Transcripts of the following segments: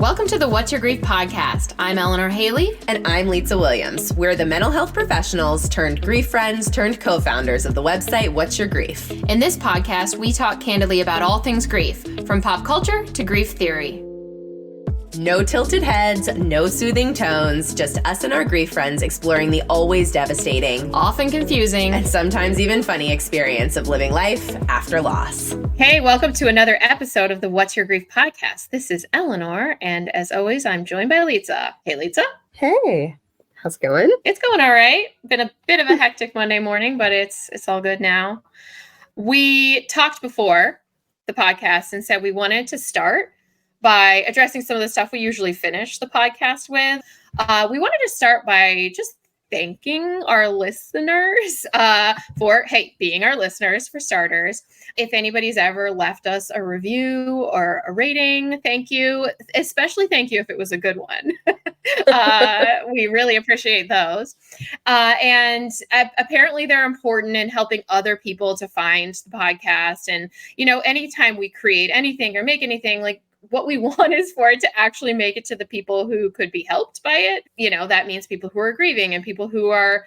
Welcome to the What's Your Grief podcast. I'm Eleanor Haley. And I'm Lisa Williams. We're the mental health professionals turned grief friends turned co-founders of the website What's Your Grief. In this podcast, we talk candidly about all things grief, from pop culture to grief theory. No tilted heads, no soothing tones, just us and our grief friends exploring the always devastating, often confusing, and sometimes even funny experience of living life after loss. Hey, welcome to another episode of the What's Your Grief podcast. This is Eleanor, and as always, I'm joined by Lisa. Hey, Lisa. Hey, how's it going? It's going all right. Been a bit of a hectic Monday morning, but it's all good now. We talked before the podcast and said we wanted to start by addressing some of the stuff we usually finish the podcast with. We wanted to start by just thanking our listeners for being our listeners, for starters. If anybody's ever left us a review or a rating, thank you. Especially thank you if it was a good one. We really appreciate those. And apparently they're important in helping other people to find the podcast. And, anytime we create anything or make anything, what we want is for it to actually make it to the people who could be helped by it. That means people who are grieving and people who are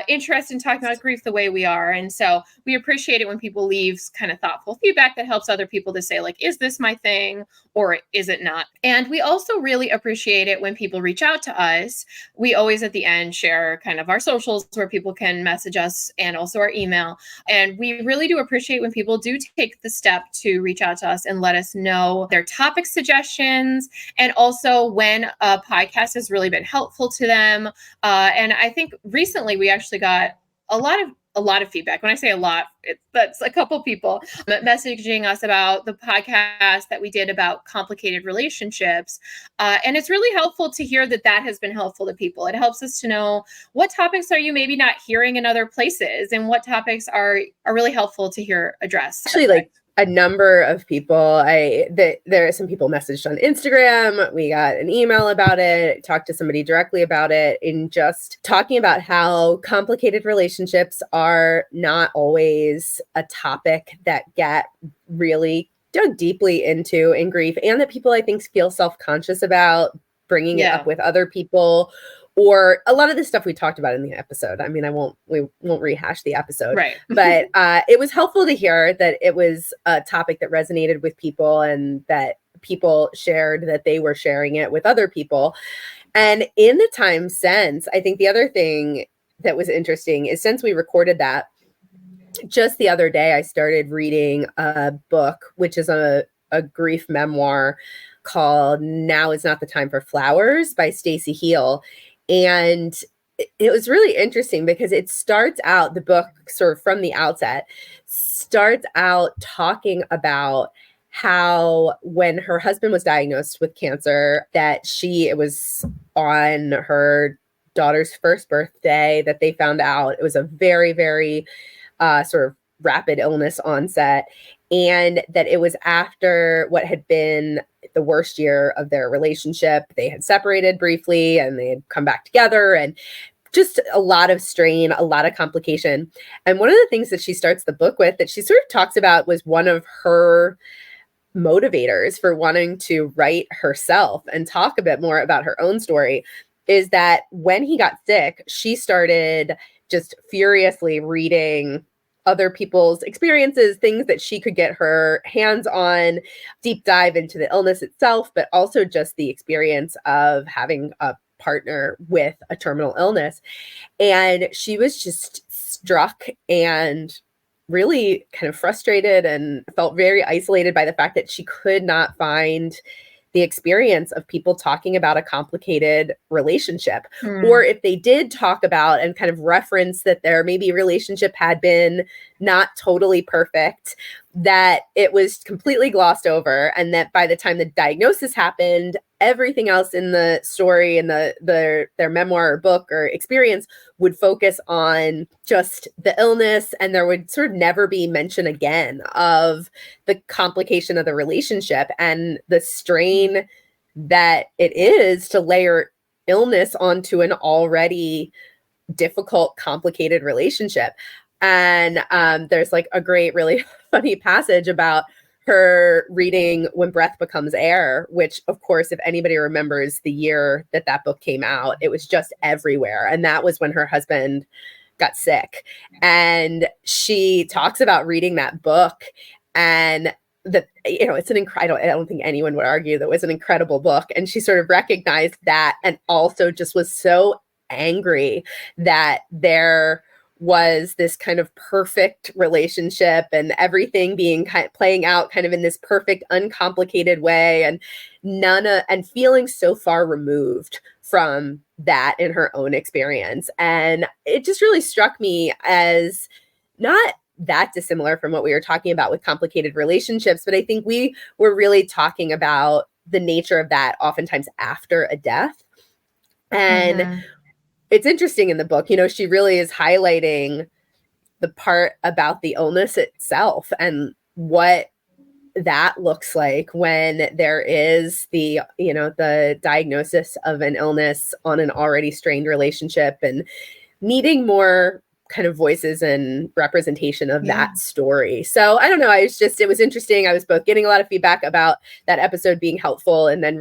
interested in talking about grief the way we are. And so we appreciate it when people leave kind of thoughtful feedback that helps other people to say, is this my thing or is it not? And we also really appreciate it when people reach out to us. We always at the end share kind of our socials where people can message us and also our email. And we really do appreciate when people do take the step to reach out to us and let us know their topic suggestions, and also when a podcast has really been helpful to them. And I think recently we actually got a lot of feedback. When I say a lot, that's a couple people messaging us about the podcast that we did about complicated relationships. And it's really helpful to hear that has been helpful to people. It helps us to know what topics are you maybe not hearing in other places and what topics are really helpful to hear addressed. Actually, a number of people, there are some people messaged on Instagram. We got an email about it, talked to somebody directly about it, in just talking about how complicated relationships are not always a topic that get really dug deeply into in grief, and that people, I think, feel self-conscious about bringing it up with other people. Or a lot of the stuff we talked about in the episode. I mean, we won't rehash the episode, right? But it was helpful to hear that it was a topic that resonated with people and that people shared that they were sharing it with other people. And in the time since, I think the other thing that was interesting is since we recorded that, just the other day, I started reading a book, which is a grief memoir called Now Is Not the Time for Flowers by Stacey Heal. And it was really interesting because it starts out, the book sort of from the outset, starts out talking about how when her husband was diagnosed with cancer, that it was on her daughter's first birthday that they found out. It was a very, very sort of rapid illness onset. And that it was after what had been the worst year of their relationship. They had separated briefly and they had come back together, and just a lot of strain, a lot of complication. And one of the things that she starts the book with that she sort of talks about was one of her motivators for wanting to write herself and talk a bit more about her own story is that when he got sick, she started just furiously reading other people's experiences, things that she could get her hands on, deep dive into the illness itself, but also just the experience of having a partner with a terminal illness. And she was just struck and really kind of frustrated and felt very isolated by the fact that she could not find the experience of people talking about a complicated relationship. Or if they did talk about and kind of reference that their maybe relationship had been not totally perfect, that it was completely glossed over, and that by the time the diagnosis happened, everything else in the story and their memoir or book or experience would focus on just the illness, and there would sort of never be mention again of the complication of the relationship and the strain that it is to layer illness onto an already difficult, complicated relationship. And there's a great, really funny passage about her reading When Breath Becomes Air, which, of course, if anybody remembers the year that that book came out, it was just everywhere. And that was when her husband got sick. And she talks about reading that book, and that, you know, it's an incredible, I don't think anyone would argue that it was an incredible book. And she sort of recognized that, and also just was so angry that there was this kind of perfect relationship and everything being playing out kind of in this perfect, uncomplicated way, and and feeling so far removed from that in her own experience. And it just really struck me as not that dissimilar from what we were talking about with complicated relationships, but I think we were really talking about the nature of that oftentimes after a death. And it's interesting in the book, you know, she really is highlighting the part about the illness itself and what that looks like when there is the, you know, the diagnosis of an illness on an already strained relationship, and needing more kind of voices and representation of that story. So I don't know. It was interesting. I was both getting a lot of feedback about that episode being helpful, and then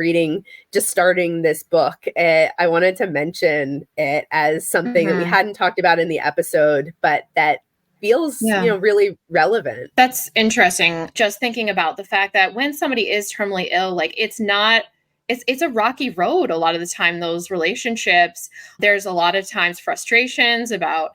just starting this book. I wanted to mention it as something that we hadn't talked about in the episode, but that feels, you know, really relevant. That's interesting. Just thinking about the fact that when somebody is terminally ill, like it's a rocky road a lot of the time, those relationships. There's a lot of times frustrations about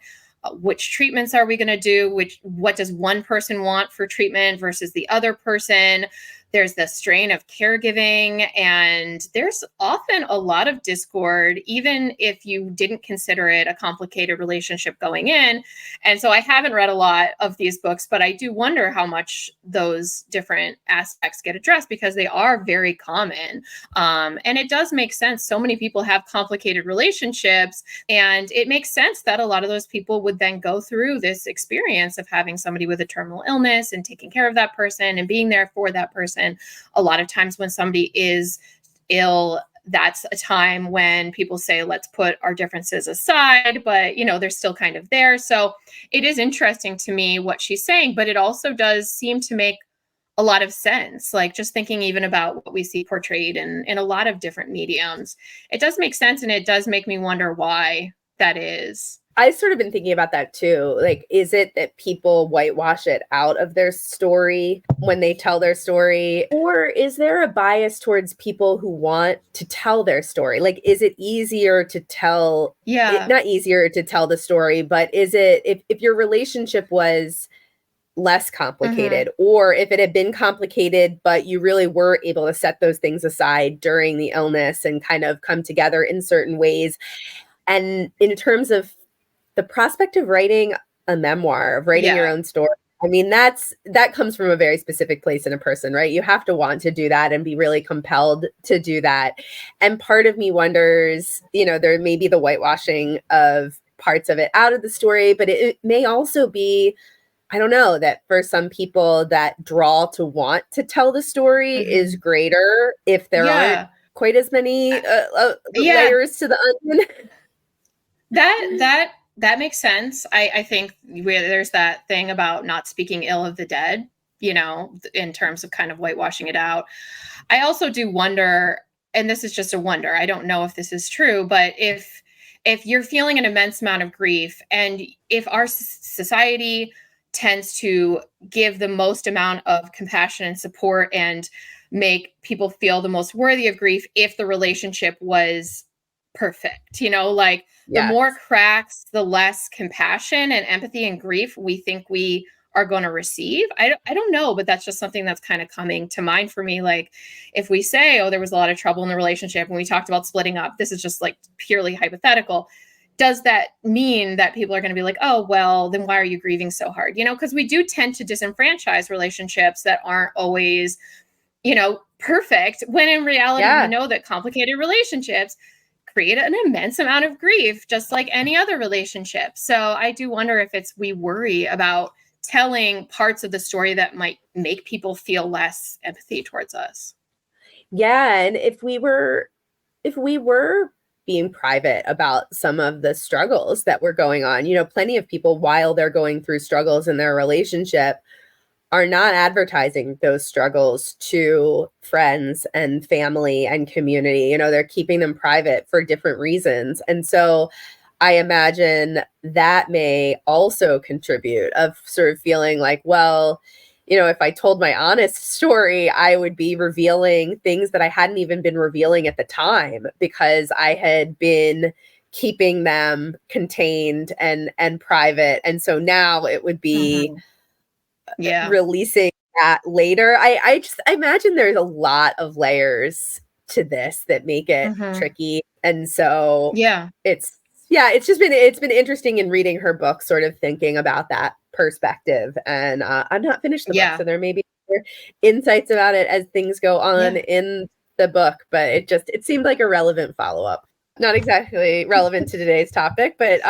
which treatments are we going to do, what does one person want for treatment versus the other person. There's the strain of caregiving, and there's often a lot of discord, even if you didn't consider it a complicated relationship going in. And so I haven't read a lot of these books, but I do wonder how much those different aspects get addressed, because they are very common. And it does make sense. So many people have complicated relationships, and it makes sense that a lot of those people would then go through this experience of having somebody with a terminal illness and taking care of that person and being there for that person. A lot of times when somebody is ill, that's a time when people say, let's put our differences aside, but you know, they're still kind of there. So it is interesting to me what she's saying, but it also does seem to make a lot of sense. Like just thinking even about what we see portrayed in a lot of different mediums, it does make sense. And it does make me wonder why that is. I've sort of been thinking about that too. Like, is it that people whitewash it out of their story when they tell their story? Or is there a bias towards people who want to tell their story? Like, is it easier to tell? Not easier to tell the story, but is it, if your relationship was less complicated, or if it had been complicated, but you really were able to set those things aside during the illness and kind of come together in certain ways? And in terms of the prospect of writing a memoir, of writing your own story, I mean, that comes from a very specific place in a person, right? You have to want to do that and be really compelled to do that. And part of me wonders, you know, there may be the whitewashing of parts of it out of the story, but it may also be, I don't know, that for some people that draw to want to tell the story is greater if there aren't quite as many layers to the onion. That makes sense. I think there's that thing about not speaking ill of the dead, you know, in terms of kind of whitewashing it out. I also do wonder, and this is just a wonder, I don't know if this is true, but if you're feeling an immense amount of grief, and if our society tends to give the most amount of compassion and support and make people feel the most worthy of grief if the relationship was perfect, you know, like the more cracks, the less compassion and empathy and grief we think we are going to receive. I don't know, but that's just something that's kind of coming to mind for me. Like if we say, oh, there was a lot of trouble in the relationship and we talked about splitting up, this is just like purely hypothetical. Does that mean that people are going to be like, oh, well, then why are you grieving so hard? You know, because we do tend to disenfranchise relationships that aren't always, you know, perfect, when in reality, we know that complicated relationships create an immense amount of grief, just like any other relationship. So I do wonder if we worry about telling parts of the story that might make people feel less empathy towards us. Yeah. And if we were being private about some of the struggles that were going on, you know, plenty of people, while they're going through struggles in their relationship, are not advertising those struggles to friends and family and community. You know, they're keeping them private for different reasons. And so I imagine that may also contribute of sort of feeling like, well, you know, if I told my honest story, I would be revealing things that I hadn't even been revealing at the time because I had been keeping them contained and private. And so now it would be Yeah. releasing that later. I imagine there's a lot of layers to this that make it tricky. And so Yeah. it's been interesting in reading her book, sort of thinking about that perspective. And I'm not finished the book, so there may be other insights about it as things go on in the book, but it seemed like a relevant follow-up. Not exactly relevant to today's topic, but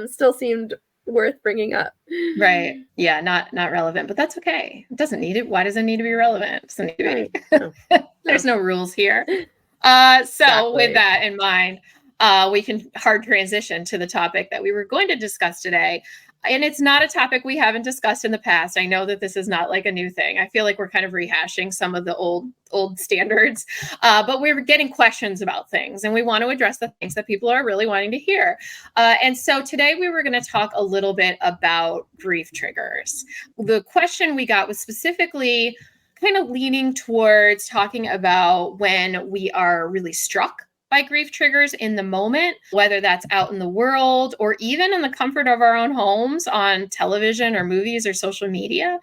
still seemed worth bringing up. Right. Yeah, not relevant, but that's okay. It doesn't need it. Why does it need to be relevant? It doesn't need to be. No. There's no rules here. So exactly. With that in mind, we can hard transition to the topic that we were going to discuss today. And it's not a topic we haven't discussed in the past. I know that this is not like a new thing. I feel like we're kind of rehashing some of the old standards, but we're getting questions about things, and we want to address the things that people are really wanting to hear. And so today we were going to talk a little bit about grief triggers. The question we got was specifically kind of leaning towards talking about when we are really struck by grief triggers in the moment, whether that's out in the world or even in the comfort of our own homes on television or movies or social media.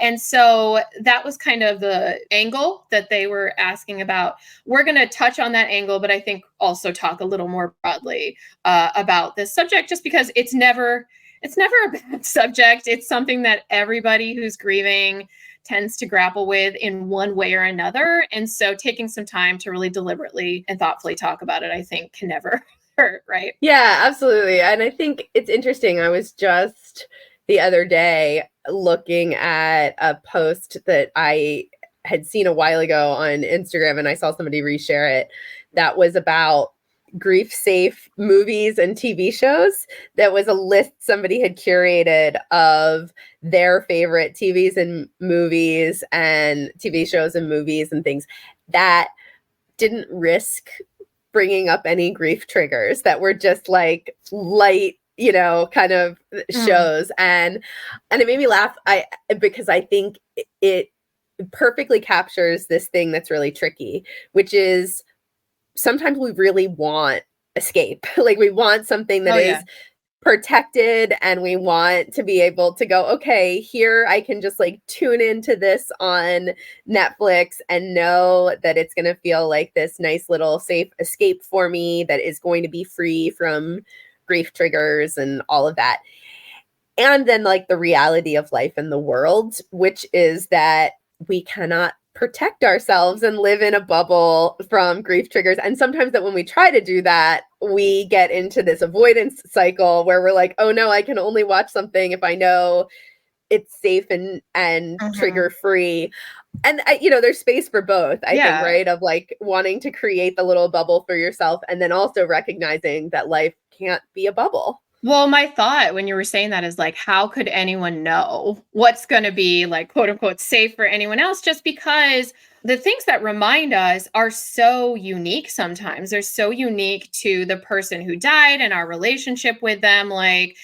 And so that was kind of the angle that they were asking about. We're going to touch on that angle, but I think also talk a little more broadly about this subject, just because it's never a bad subject. It's something that everybody who's grieving tends to grapple with in one way or another. And so taking some time to really deliberately and thoughtfully talk about it, I think, can never hurt, right? Yeah, absolutely. And I think it's interesting. I was just the other day looking at a post that I had seen a while ago on Instagram, and I saw somebody reshare it that was about grief safe movies and TV shows. That was a list somebody had curated of their favorite TVs and movies and TV shows and movies and things that didn't risk bringing up any grief triggers, that were just like light, you know, kind of shows. And it made me laugh because I think it perfectly captures this thing that's really tricky, which is sometimes we really want escape. Like we want something that is protected, and we want to be able to go, okay, here I can just like tune into this on Netflix and know that it's going to feel like this nice little safe escape for me that is going to be free from grief triggers and all of that. And then like the reality of life in the world, which is that we cannot protect ourselves and live in a bubble from grief triggers. And sometimes that when we try to do that, we get into this avoidance cycle where we're like, oh no, I can only watch something if I know it's safe and trigger free. And you know, there's space for both, I think, right? Of like wanting to create the little bubble for yourself, and then also recognizing that life can't be a bubble. Well, my thought when you were saying that is like, how could anyone know what's going to be like, quote unquote, safe for anyone else? Just because the things that remind us are so unique sometimes. They're so unique to the person who died and our relationship with them. Like,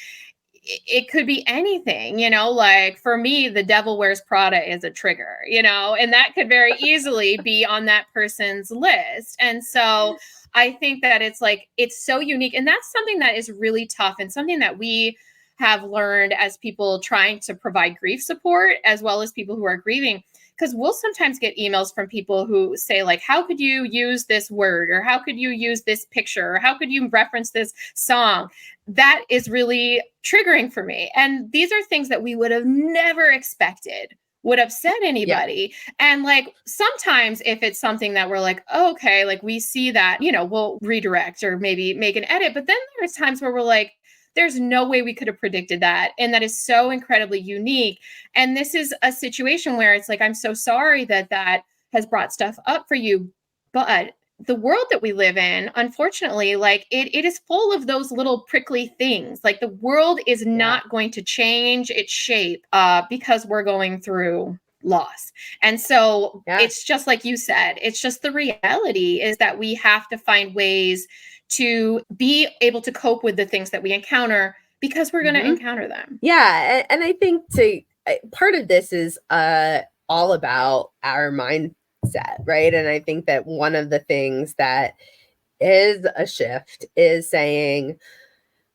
it could be anything, you know, like for me, the Devil Wears Prada is a trigger, you know, and that could very easily be on that person's list. And so I think that it's like, it's so unique. And that's something that is really tough, and something that we have learned as people trying to provide grief support, as well as people who are grieving. Because we'll sometimes get emails from people who say, like, how could you use this word? Or how could you use this picture? Or how could you reference this song? That is really triggering for me. And these are things that we would have never expected would upset anybody. Yeah. And like, sometimes if it's something that we're like, oh, okay, like we see that, you know, we'll redirect or maybe make an edit. But then there's times where we're like, there's no way we could have predicted that. And that is so incredibly unique. And this is a situation where it's like, I'm so sorry that that has brought stuff up for you. But the world that we live in, unfortunately, like it is full of those little prickly things. Like the world is not going to change its shape because we're going through loss. And so Yeah. it's just like you said, it's just the reality is that we have to find ways to be able to cope with the things that we encounter because we're going to encounter them. Yeah. And I think part of this is all about our mindset, right? And I think that one of the things that is a shift is saying,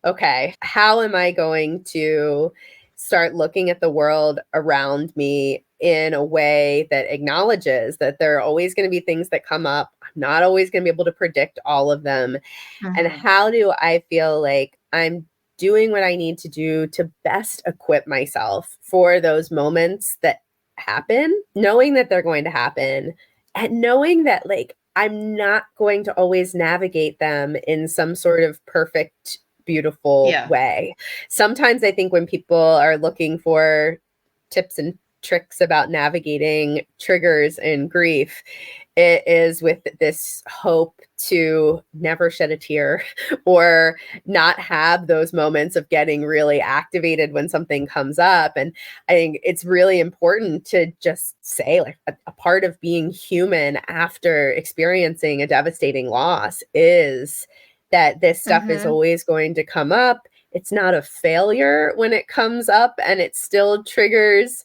okay, how am I going to start looking at the world around me in a way that acknowledges that there are always going to be things that come up. I'm not always going to be able to predict all of them. And how do I feel like I'm doing what I need to do to best equip myself for those moments that happen, knowing that they're going to happen, and knowing that like I'm not going to always navigate them in some sort of perfect, beautiful way. Sometimes I think when people are looking for tips and tricks about navigating triggers and grief, it is with this hope to never shed a tear or not have those moments of getting really activated when something comes up. And I think it's really important to just say like a part of being human after experiencing a devastating loss is that this stuff is always going to come up. It's not a failure when it comes up and it still triggers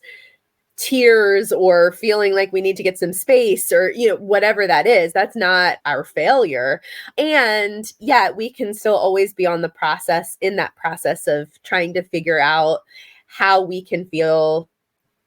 tears or feeling like we need to get some space or, you know, whatever that is. That's not our failure. And yeah, we can still always be on the process, in that process of trying to figure out how we can feel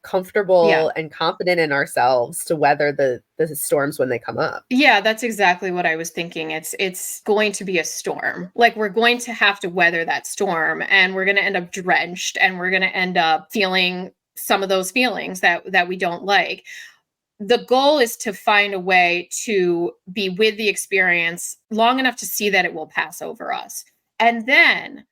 comfortable and confident in ourselves to weather the storms when they come up. Yeah, that's exactly what I was thinking. It's going to be a storm. Like we're going to have to weather that storm and we're going to end up drenched and we're going to end up feeling some of those feelings that we don't like. The goal is to find a way to be with the experience long enough to see that it will pass over us. And then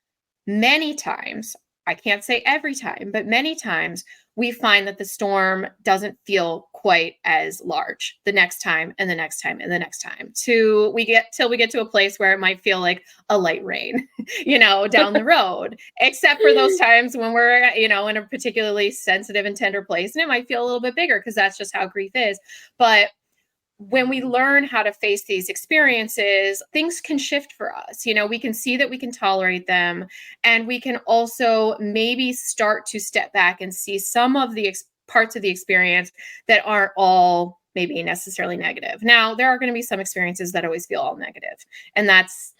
many times, I can't say every time, but many times we find that the storm doesn't feel quite as large the next time and the next time and the next time till we get to a place where it might feel like a light rain, you know, down the road, except for those times when we're, you know, in a particularly sensitive and tender place and it might feel a little bit bigger because that's just how grief is. But when we learn how to face these experiences, things can shift for us. You know, we can see that we can tolerate them, and we can also maybe start to step back and see some of the parts of the experience that aren't all maybe necessarily negative. Now, there are going to be some experiences that always feel all negative, and that's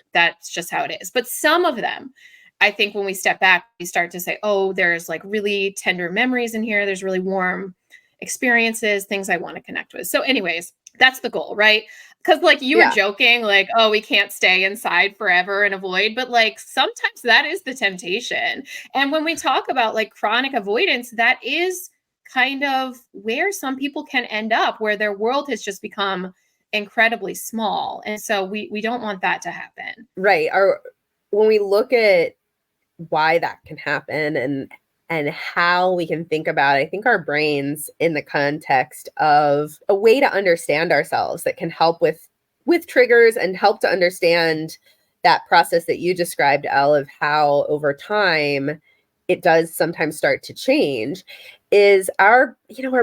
just how it is. But some of them, I think when we step back, we start to say, oh, there's like really tender memories in here. There's really warm experiences, things I want to connect with. So anyways, that's the goal, right? Because like you were joking, like, oh, we can't stay inside forever and avoid, but like sometimes that is the temptation. And when we talk about like chronic avoidance, that is kind of where some people can end up, where their world has just become incredibly small. And so we don't want that to happen. Right. When we look at why that can happen and how we can think about it, I think our brains in the context of a way to understand ourselves that can help with triggers and help to understand that process that you described, Elle, of how over time it does sometimes start to change, is our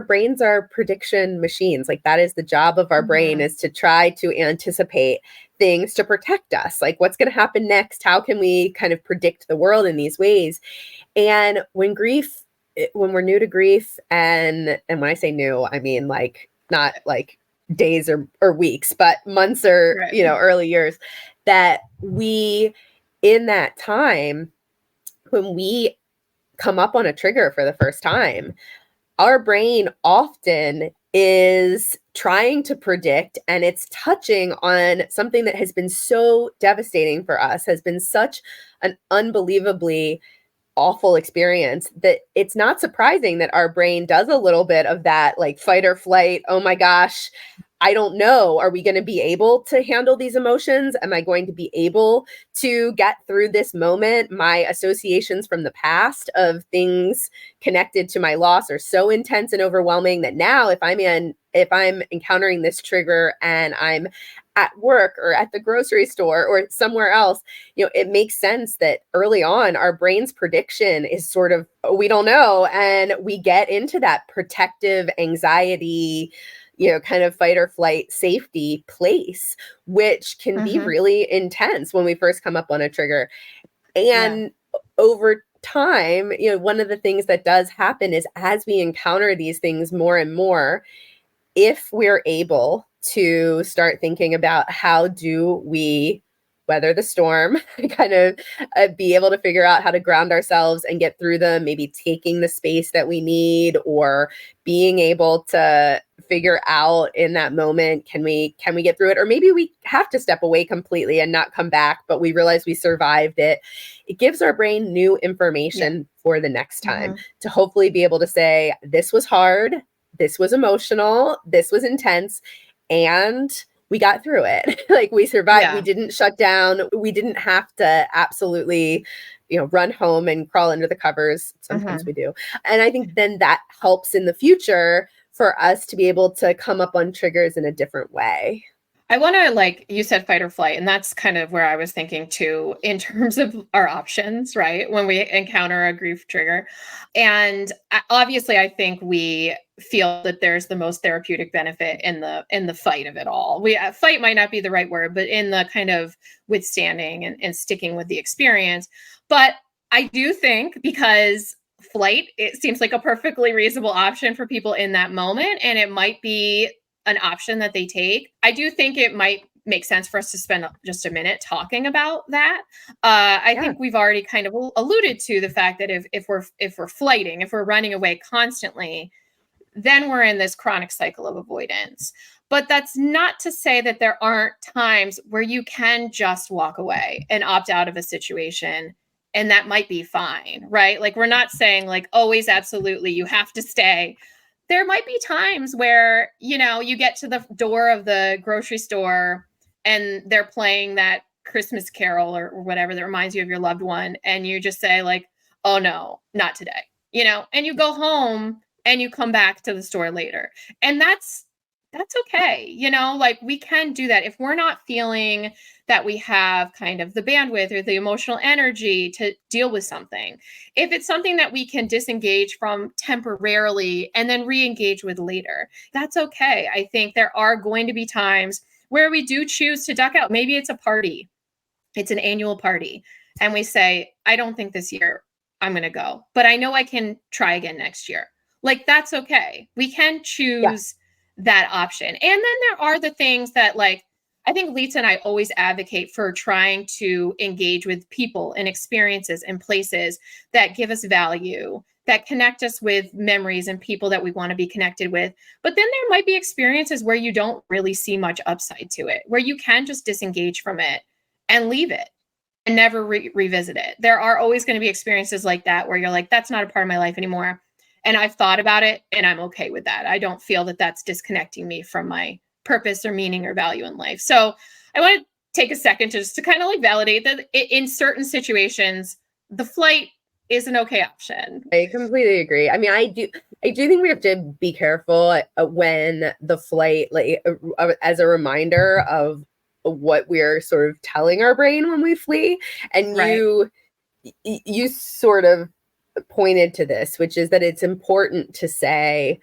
brains are prediction machines. Like that is the job of our brain, is to try to anticipate things to protect us. Like what's going to happen next? How can we kind of predict the world in these ways? And when we're new to grief, and when I say new, I mean like not like days or weeks, but months or, you know, early years, that we, in that time, when we come up on a trigger for the first time, our brain often is trying to predict, and it's touching on something that has been so devastating for us, has been such an unbelievably awful experience, that it's not surprising that our brain does a little bit of that like fight or flight. Oh my gosh, I don't know. Are we going to be able to handle these emotions? Am I going to be able to get through this moment? My associations from the past of things connected to my loss are so intense and overwhelming that now if I'm encountering this trigger and I'm at work or at the grocery store or somewhere else, it makes sense that early on our brain's prediction is sort of, we don't know. And we get into that protective anxiety, kind of fight or flight safety place, which can be really intense when we first come up on a trigger. And over time, one of the things that does happen is as we encounter these things more and more, if we're able to start thinking about how do we weather the storm, kind of be able to figure out how to ground ourselves and get through them, maybe taking the space that we need, or being able to figure out in that moment, can we get through it? Or maybe we have to step away completely and not come back, but we realize we survived it. It gives our brain new information for the next time to hopefully be able to say, this was hard, this was emotional, this was intense, and we got through it. Like, we survived. We didn't shut down. We didn't have to absolutely, run home and crawl under the covers. Sometimes we do. And I think then that helps in the future for us to be able to come up on triggers in a different way. I want to, like you said, fight or flight. And that's kind of where I was thinking too, in terms of our options, right? When we encounter a grief trigger. And obviously, I think we feel that there's the most therapeutic benefit in the fight of it all. Fight might not be the right word, but in the kind of withstanding and sticking with the experience. But I do think, because flight, it seems like a perfectly reasonable option for people in that moment, and it might be an option that they take. I do think it might make sense for us to spend just a minute talking about that. I think we've already kind of alluded to the fact that if we're flighting, if we're running away constantly, then we're in this chronic cycle of avoidance. But that's not to say that there aren't times where you can just walk away and opt out of a situation, and that might be fine, right? Like, we're not saying like always absolutely you have to stay. There might be times where, you get to the door of the grocery store and they're playing that Christmas carol or whatever that reminds you of your loved one. And you just say like, oh no, not today, and you go home and you come back to the store later. And that's okay. Like, we can do that if we're not feeling that we have kind of the bandwidth or the emotional energy to deal with something. If it's something that we can disengage from temporarily and then re-engage with later, that's okay. I think there are going to be times where we do choose to duck out. Maybe it's a party. It's an annual party. And we say, I don't think this year I'm going to go, but I know I can try again next year. Like, that's okay. We can choose that option. And then there are the things that, like, I think Lisa and I always advocate for trying to engage with people and experiences and places that give us value, that connect us with memories and people that we want to be connected with. But then there might be experiences where you don't really see much upside to it, where you can just disengage from it and leave it and never revisit it. There are always going to be experiences like that where you're like, that's not a part of my life anymore. And I've thought about it and I'm okay with that. I don't feel that that's disconnecting me from my purpose or meaning or value in life. So I want to take a second to kind of like validate that in certain situations, the flight is an okay option. I completely agree. I mean, I do think we have to be careful when the flight, like, as a reminder of what we're sort of telling our brain when we flee. And you sort of pointed to this, which is that it's important to say,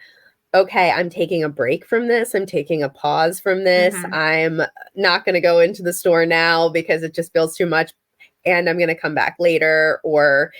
okay, I'm taking a break from this. I'm taking a pause from this. I'm not going to go into the store now because it just feels too much, and I'm going to come back later, or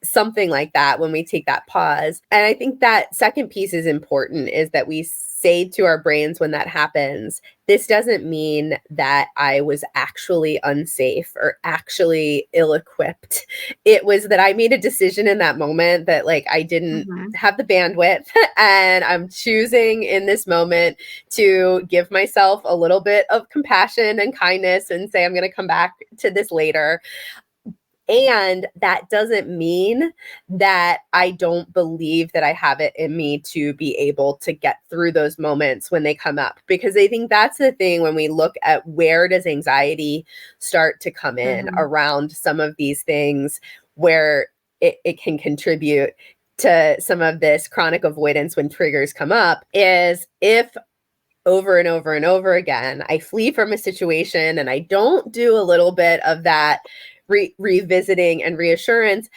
something like that, when we take that pause. And I think that second piece is important, is that we say to our brains when that happens, this doesn't mean that I was actually unsafe or actually ill-equipped. It was that I made a decision in that moment that, like, I didn't have the bandwidth, and I'm choosing in this moment to give myself a little bit of compassion and kindness and say, I'm going to come back to this later. And that doesn't mean that I don't believe that I have it in me to be able to get through those moments when they come up. Because I think that's the thing when we look at where does anxiety start to come in around some of these things, where it can contribute to some of this chronic avoidance when triggers come up, is if over and over and over again, I flee from a situation and I don't do a little bit of that revisiting and reassurance,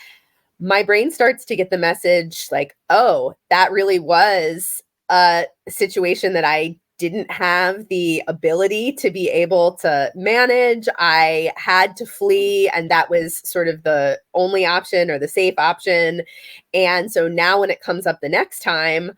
my brain starts to get the message like, oh, that really was a situation that I didn't have the ability to be able to manage. I had to flee, and that was sort of the only option or the safe option. And so now when it comes up the next time,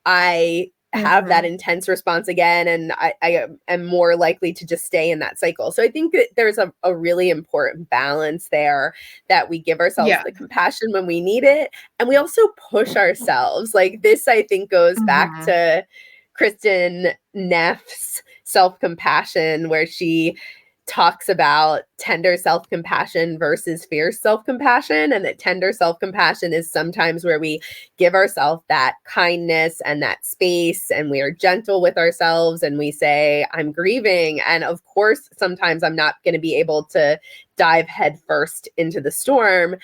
I have that intense response again, and I am more likely to just stay in that cycle. So I think that there's a really important balance there, that we give ourselves Yeah. the compassion when we need it, and we also push ourselves. Like this, I think, goes back to Kristen Neff's self-compassion, where she talks about tender self-compassion versus fierce self-compassion, and that tender self-compassion is sometimes where we give ourselves that kindness and that space, and we are gentle with ourselves, and we say, I'm grieving, and of course sometimes I'm not going to be able to dive headfirst into the storm.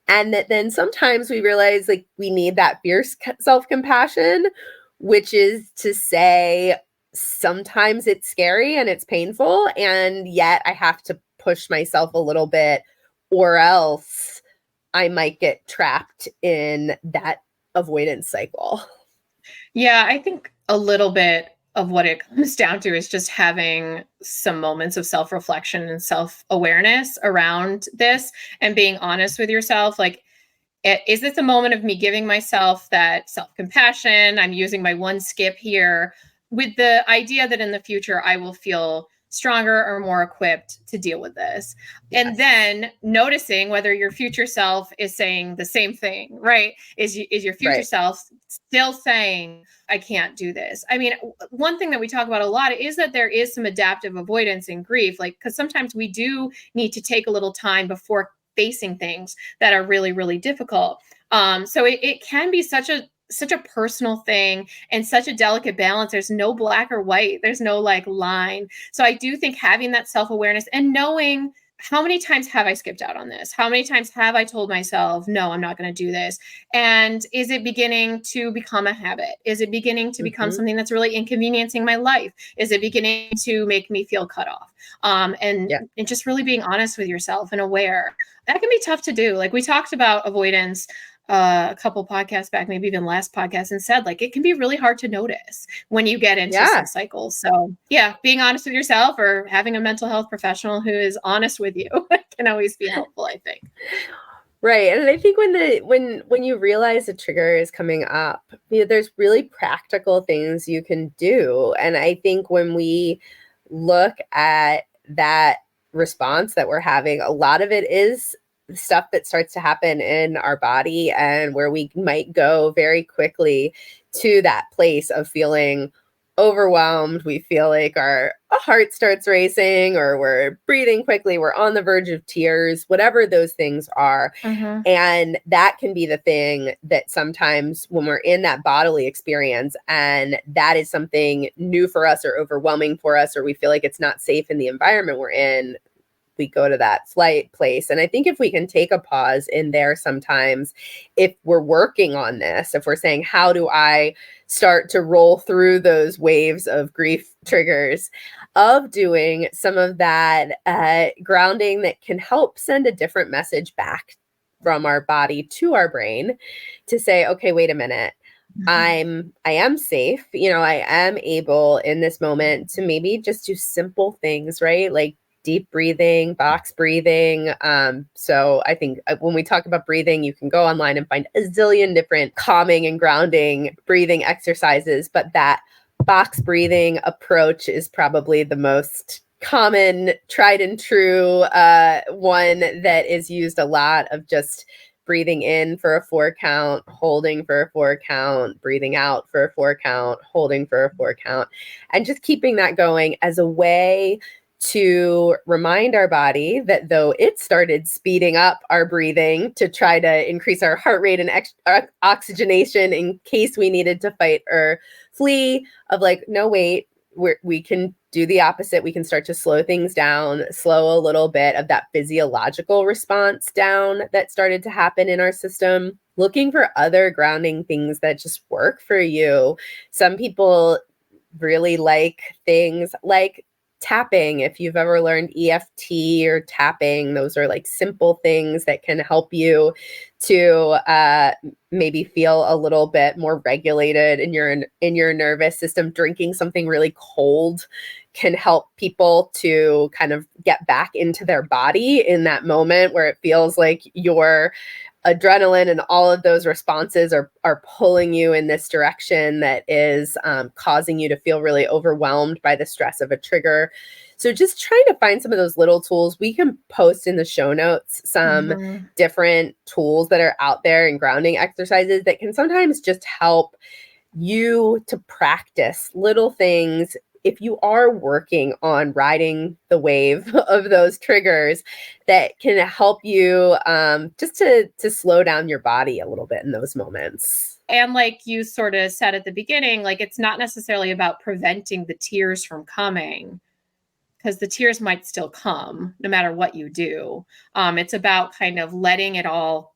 And that then sometimes we realize like we need that fierce self-compassion, which is to say, sometimes it's scary and it's painful, and yet I have to push myself a little bit, or else I might get trapped in that avoidance cycle. Yeah, I think a little bit of what it comes down to is just having some moments of self-reflection and self-awareness around this, and being honest with yourself. Like, is this a moment of me giving myself that self-compassion? I'm using my one skip here with the idea that in the future I will feel stronger or more equipped to deal with this. Yes. And then noticing whether your future self is saying the same thing, right? Is your future Right. self still saying, I can't do this? I mean, one thing that we talk about a lot is that there is some adaptive avoidance in grief, like, because sometimes we do need to take a little time before facing things that are really, really difficult. So it can be such a personal thing and such a delicate balance. There's no black or white. There's no like line. So I do think having that self-awareness and knowing, how many times have I skipped out on this? How many times have I told myself, no, I'm not going to do this? And is it beginning to become a habit? Is it beginning to become something that's really inconveniencing my life? Is it beginning to make me feel cut off? And just really being honest with yourself and aware. That can be tough to do. Like we talked about avoidance a couple podcasts back, maybe even last podcast, and said like it can be really hard to notice when you get into some cycles. So yeah, being honest with yourself or having a mental health professional who is honest with you can always be helpful, I think. Right. And I think when you realize a trigger is coming up, there's really practical things you can do. And I think when we look at that response that we're having, a lot of it is stuff that starts to happen in our body, and where we might go very quickly to that place of feeling overwhelmed. We feel like our heart starts racing, or we're breathing quickly, we're on the verge of tears, whatever those things are. And that can be the thing that sometimes when we're in that bodily experience and that is something new for us or overwhelming for us, or we feel like it's not safe in the environment we're in, we go to that flight place. And I think if we can take a pause in there sometimes, if we're working on this, if we're saying, how do I start to roll through those waves of grief triggers, of doing some of that grounding that can help send a different message back from our body to our brain to say, okay, wait a minute. I am safe. I am able in this moment to maybe just do simple things, right? Like deep breathing, box breathing. So I think when we talk about breathing, you can go online and find a zillion different calming and grounding breathing exercises, but that box breathing approach is probably the most common, tried and true one that is used a lot, of just breathing in for a 4 count, holding for a 4 count, breathing out for a 4 count, holding for a 4 count, and just keeping that going as a way to remind our body that though it started speeding up our breathing to try to increase our heart rate and oxygenation in case we needed to fight or flee, of like, no, wait, we can do the opposite. We can start to slow things down, slow a little bit of that physiological response down that started to happen in our system. Looking for other grounding things that just work for you. Some people really like things like tapping. If you've ever learned EFT or tapping, those are like simple things that can help you to maybe feel a little bit more regulated in your nervous system. Drinking something really cold can help people to kind of get back into their body in that moment where it feels like your adrenaline and all of those responses are pulling you in this direction that is causing you to feel really overwhelmed by the stress of a trigger. So just trying to find some of those little tools. We can post in the show notes some different tools that are out there and grounding exercises that can sometimes just help you to practice little things if you are working on riding the wave of those triggers that can help you just to slow down your body a little bit in those moments. And like you sort of said at the beginning, like it's not necessarily about preventing the tears from coming, because the tears might still come no matter what you do. It's about kind of letting it all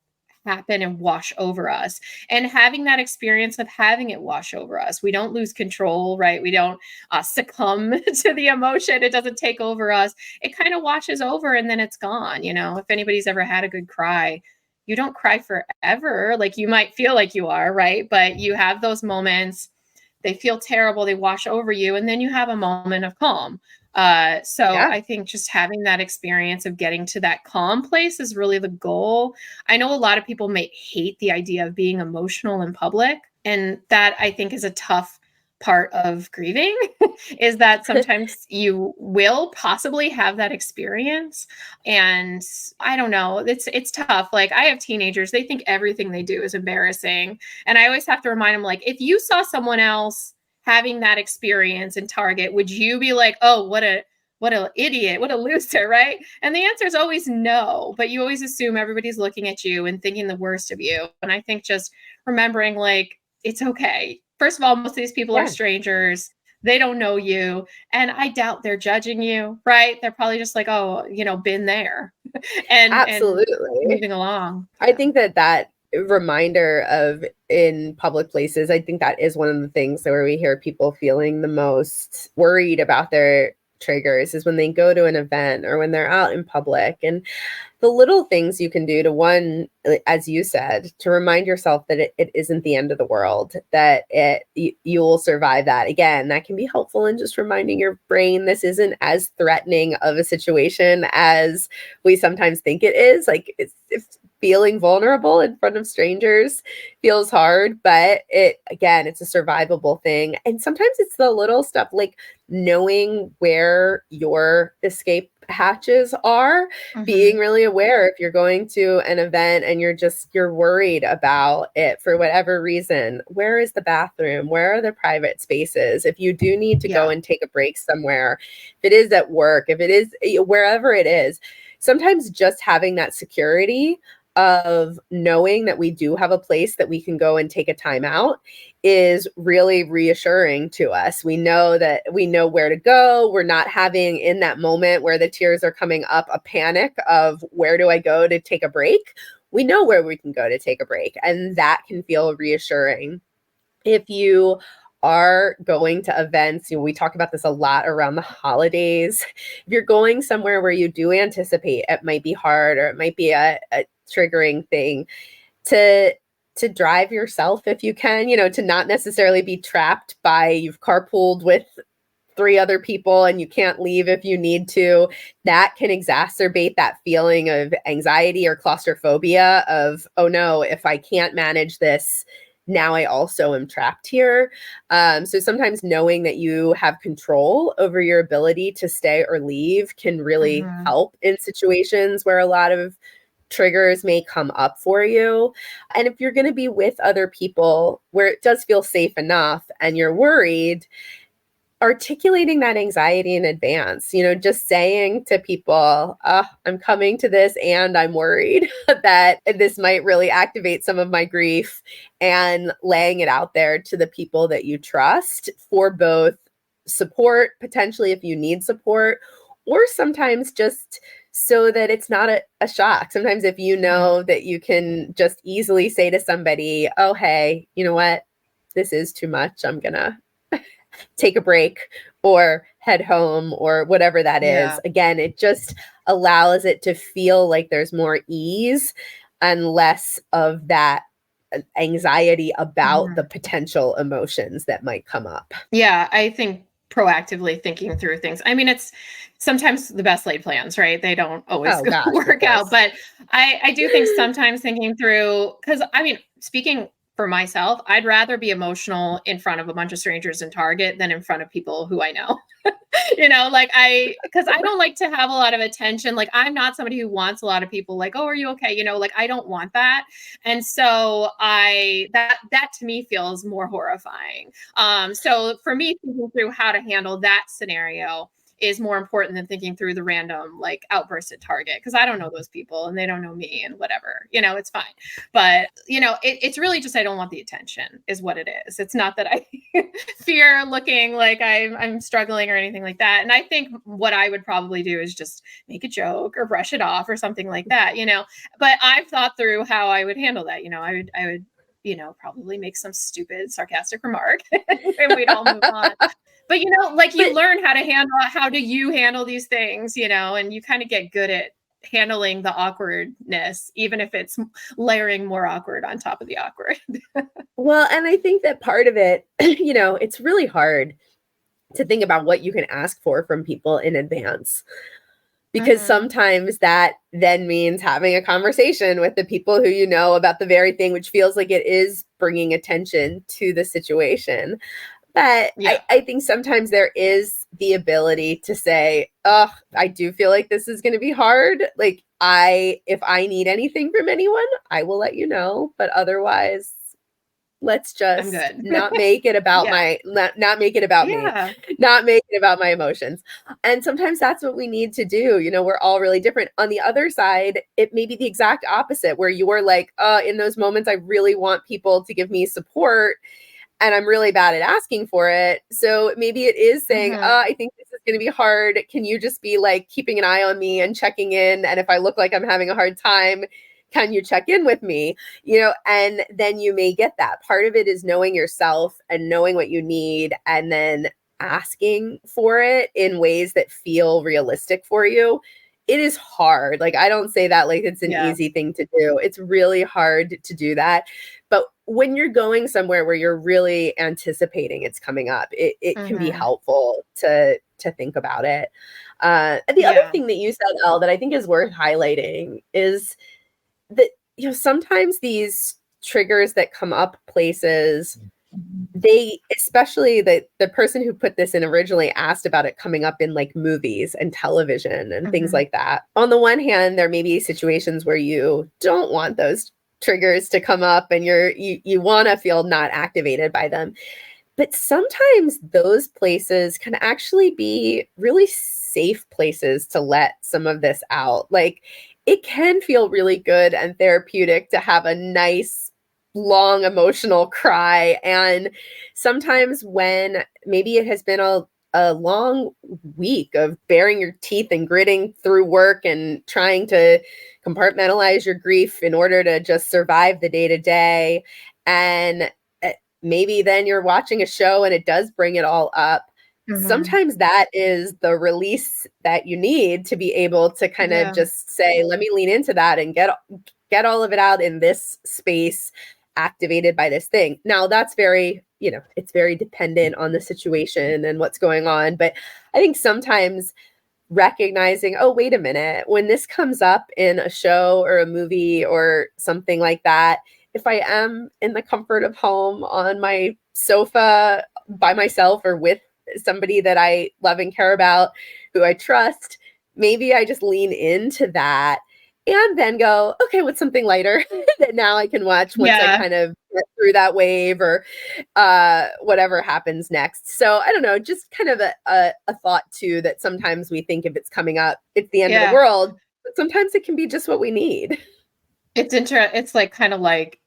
happen and wash over us, and having that experience of having it wash over us. We don't lose control, right? We don't succumb to the emotion. It doesn't take over us. It kind of washes over and then it's gone. You know, if anybody's ever had a good cry, you don't cry forever. Like you might feel like you are, right? But you have those moments. They feel terrible. They wash over you. And then you have a moment of calm. So I think just having that experience of getting to that calm place is really the goal. I know a lot of people may hate the idea of being emotional in public, and that I think is a tough part of grieving is that sometimes you will possibly have that experience, and I don't know, it's tough. Like I have teenagers, they think everything they do is embarrassing, and I always have to remind them, like, if you saw someone else having that experience in Target, would you be like, oh, what an idiot, what a loser, right? And the answer is always no, but you always assume everybody's looking at you and thinking the worst of you. And I think just remembering, like, it's okay. First of all, most of these people are strangers. They don't know you. And I doubt they're judging you, right? They're probably just like, oh, you know, been there and moving along. I think that reminder of in public places, I think that is one of the things where we hear people feeling the most worried about their triggers is when they go to an event or when they're out in public. And the little things you can do to, one, as you said, to remind yourself that it isn't the end of the world, that you will survive that. Again, that can be helpful in just reminding your brain this isn't as threatening of a situation as we sometimes think it is. Like it's feeling vulnerable in front of strangers feels hard, but it's a survivable thing. And sometimes it's the little stuff like knowing where your escape hatches are, being really aware if you're going to an event and you're worried about it for whatever reason. Where is the bathroom? Where are the private spaces? If you do need to go and take a break somewhere, if it is at work, if it is wherever it is, sometimes just having that security of knowing that we do have a place that we can go and take a time out is really reassuring to us. We know where to go. We're not having in that moment where the tears are coming up a panic of where do I go to take a break? We know where we can go to take a break, and that can feel reassuring. If you are going to events, we talk about this a lot around the holidays. If you're going somewhere where you do anticipate it might be hard or it might be a triggering thing, to drive yourself if you can, to not necessarily be trapped by you've carpooled with 3 other people and you can't leave if you need to. That can exacerbate that feeling of anxiety or claustrophobia of, oh no, if I can't manage this, now I also am trapped here. So sometimes knowing that you have control over your ability to stay or leave can really help in situations where a lot of triggers may come up for you. And if you're going to be with other people where it does feel safe enough and you're worried, articulating that anxiety in advance, just saying to people, I'm coming to this and I'm worried that this might really activate some of my grief, and laying it out there to the people that you trust for both support, potentially if you need support, or sometimes just so that it's not a shock. Sometimes if you know that you can just easily say to somebody, oh, hey, you know what? This is too much. I'm gonna take a break or head home or whatever that is. Again, it just allows it to feel like there's more ease and less of that anxiety about the potential emotions that might come up. Yeah, I think proactively thinking through things. I mean, it's sometimes the best laid plans, right? They don't always work out, but I do think sometimes thinking through, because I mean, speaking for myself, I'd rather be emotional in front of a bunch of strangers in Target than in front of people who I know. Like because I don't like to have a lot of attention. Like I'm not somebody who wants a lot of people like, oh, are you okay? Like I don't want that. And so that to me feels more horrifying. So for me, thinking through how to handle that scenario is more important than thinking through the random like outburst at Target, because I don't know those people and they don't know me and whatever, it's fine. But it's really just I don't want the attention is what it is. It's not that I fear looking like I'm struggling or anything like that. And I think what I would probably do is just make a joke or brush it off or something like that, But I've thought through how I would handle that. I would probably make some stupid sarcastic remark and we'd all move on. But you learn how do you handle these things, and you kind of get good at handling the awkwardness, even if it's layering more awkward on top of the awkward. Well, and I think that part of it, it's really hard to think about what you can ask for from people in advance. Because sometimes that then means having a conversation with the people who you know about the very thing, which feels like it is bringing attention to the situation. But I think sometimes there is the ability to say, oh, I do feel like this is going to be hard. Like if I need anything from anyone, I will let you know. But otherwise, let's just not make it about not make it about me, not make it about my emotions. And sometimes that's what we need to do. We're all really different. On the other side, it may be the exact opposite, where you're like, in those moments, I really want people to give me support. And I'm really bad at asking for it. So maybe it is saying, I think this is going to be hard. Can you just be like keeping an eye on me and checking in? And if I look like I'm having a hard time, can you check in with me? And then you may get that. Part of it is knowing yourself and knowing what you need and then asking for it in ways that feel realistic for you. It is hard. Like, I don't say that like it's an easy thing to do. It's really hard to do that. But when you're going somewhere where you're really anticipating it's coming up, it can be helpful to think about it. The other thing that you said, Elle, that I think is worth highlighting is that, sometimes these triggers that come up places, they, especially the person who put this in originally asked about it coming up in like movies and television and things like that. On the one hand, there may be situations where you don't want those triggers to come up and you want to feel not activated by them. But sometimes those places can actually be really safe places to let some of this out. Like, it can feel really good and therapeutic to have a nice, long emotional cry. And sometimes when maybe it has been a long week of baring your teeth and gritting through work and trying to compartmentalize your grief in order to just survive the day to day. And maybe then you're watching a show and it does bring it all up. Sometimes that is the release that you need to be able to kind of just say, let me lean into that and get all of it out in this space, activated by this thing. Now that's very, it's very dependent on the situation and what's going on. But I think sometimes recognizing, oh, wait a minute, when this comes up in a show or a movie or something like that, if I am in the comfort of home on my sofa by myself or with somebody that I love and care about, who I trust, maybe I just lean into that and then go, okay, what's something lighter that now I can watch once I kind of get through that wave or whatever happens next. So I don't know, just kind of a thought too, that sometimes we think if it's coming up, it's the end of the world, but sometimes it can be just what we need. It's like kind of like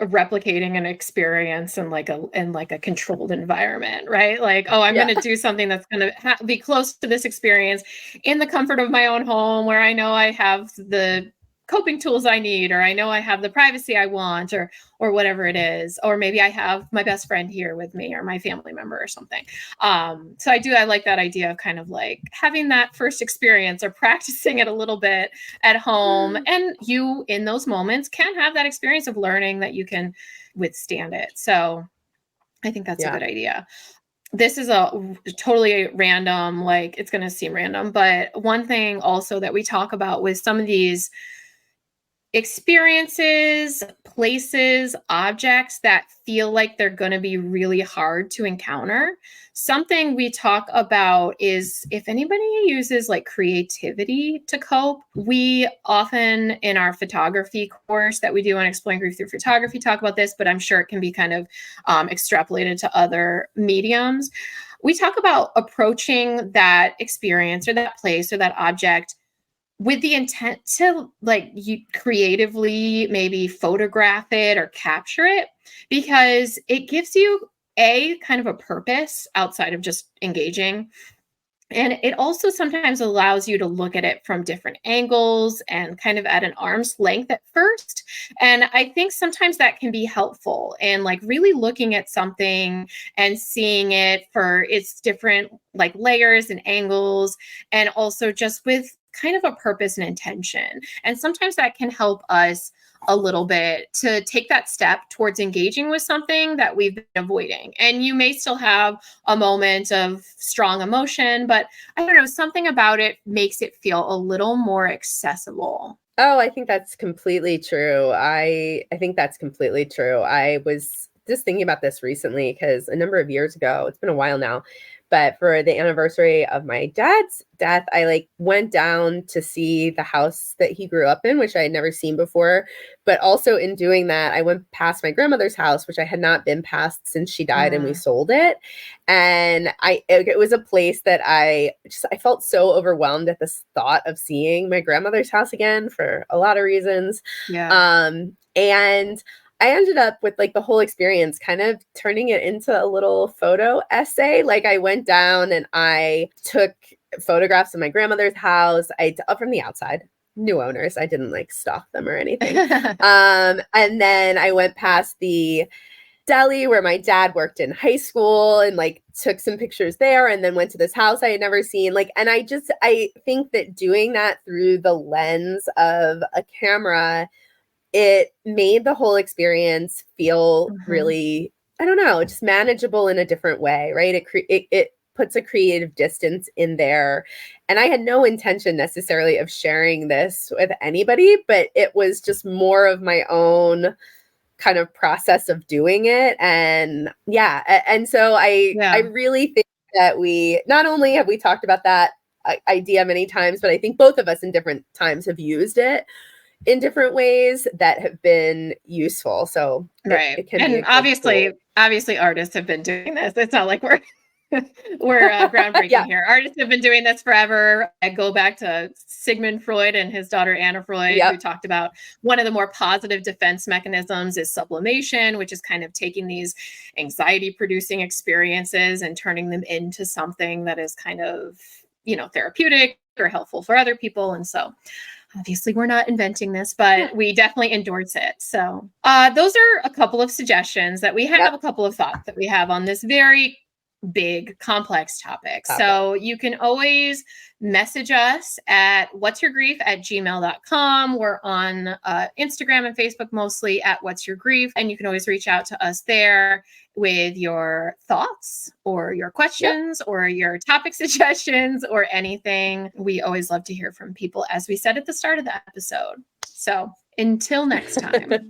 replicating an experience in like a controlled environment, right? Like, oh, I'm going to do something that's going to be close to this experience in the comfort of my own home, where I know I have the coping tools I need, or I know I have the privacy I want, or whatever it is, or maybe I have my best friend here with me or my family member or something. So I like that idea of kind of like having that first experience or practicing it a little bit at home. And you in those moments can have that experience of learning that you can withstand it. So I think that's a good idea. This is a totally random, like it's going to seem random, but one thing also that we talk about with some of these experiences, places, objects that feel like they're going to be really hard to encounter. Something we talk about is if anybody uses like creativity to cope. We often in our photography course that we do on Exploring Grief Through Photography talk about this, but I'm sure it can be kind of extrapolated to other mediums. We talk about approaching that experience or that place or that object with the intent to like you creatively maybe photograph it or capture it, because it gives you a kind of a purpose outside of just engaging. And it also sometimes allows you to look at it from different angles and kind of at an arm's length at first. And I think sometimes that can be helpful, and like really looking at something and seeing it for its different like layers and angles, and also just with kind of a purpose and intention. And sometimes that can help us a little bit to take that step towards engaging with something that we've been avoiding. And you may still have a moment of strong emotion, but I don't know, something about it makes it feel a little more accessible. Oh, I think that's completely true. I think that's completely true. I was just thinking about this recently because a number of years ago, it's been a while now, but for the anniversary of my dad's death, I like went down to see the house that he grew up in, which I had never seen before. But also in doing that, I went past my grandmother's house, which I had not been past since she died and we sold it. And it was a place that I felt so overwhelmed at this thought of seeing my grandmother's house again for a lot of reasons. Yeah. And I ended up with like the whole experience kind of turning it into a little photo essay. Like I went down and I took photographs of my grandmother's house. Up from the outside, new owners. I didn't like stalk them or anything. And then I went past the deli where my dad worked in high school and like took some pictures there, and then went to this house I had never seen. Like, and I think that doing that through the lens of a camera, it made the whole experience feel really, I don't know, just manageable in a different way, right? It puts a creative distance in there. And I had no intention necessarily of sharing this with anybody, but it was just more of my own kind of process of doing it. And and so I really think that we not only have we talked about that idea many times, but I think both of us in different times have used it in different ways that have been useful. So it can be and obviously artists have been doing this. It's not like we're groundbreaking here. Artists have been doing this forever. I go back to Sigmund Freud and his daughter Anna Freud, who talked about one of the more positive defense mechanisms is sublimation, which is kind of taking these anxiety producing experiences and turning them into something that is kind of, therapeutic or helpful for other people. And so obviously we're not inventing this, but we definitely endorse it. So those are a couple of suggestions that we have, a couple of thoughts that we have on this very big, complex topic. So you can always message us at whatsyourgrief@gmail.com. We're on Instagram and Facebook mostly at What's Your Grief. And you can always reach out to us there with your thoughts or your questions or your topic suggestions or anything. We always love to hear from people, as we said at the start of the episode. So until next time.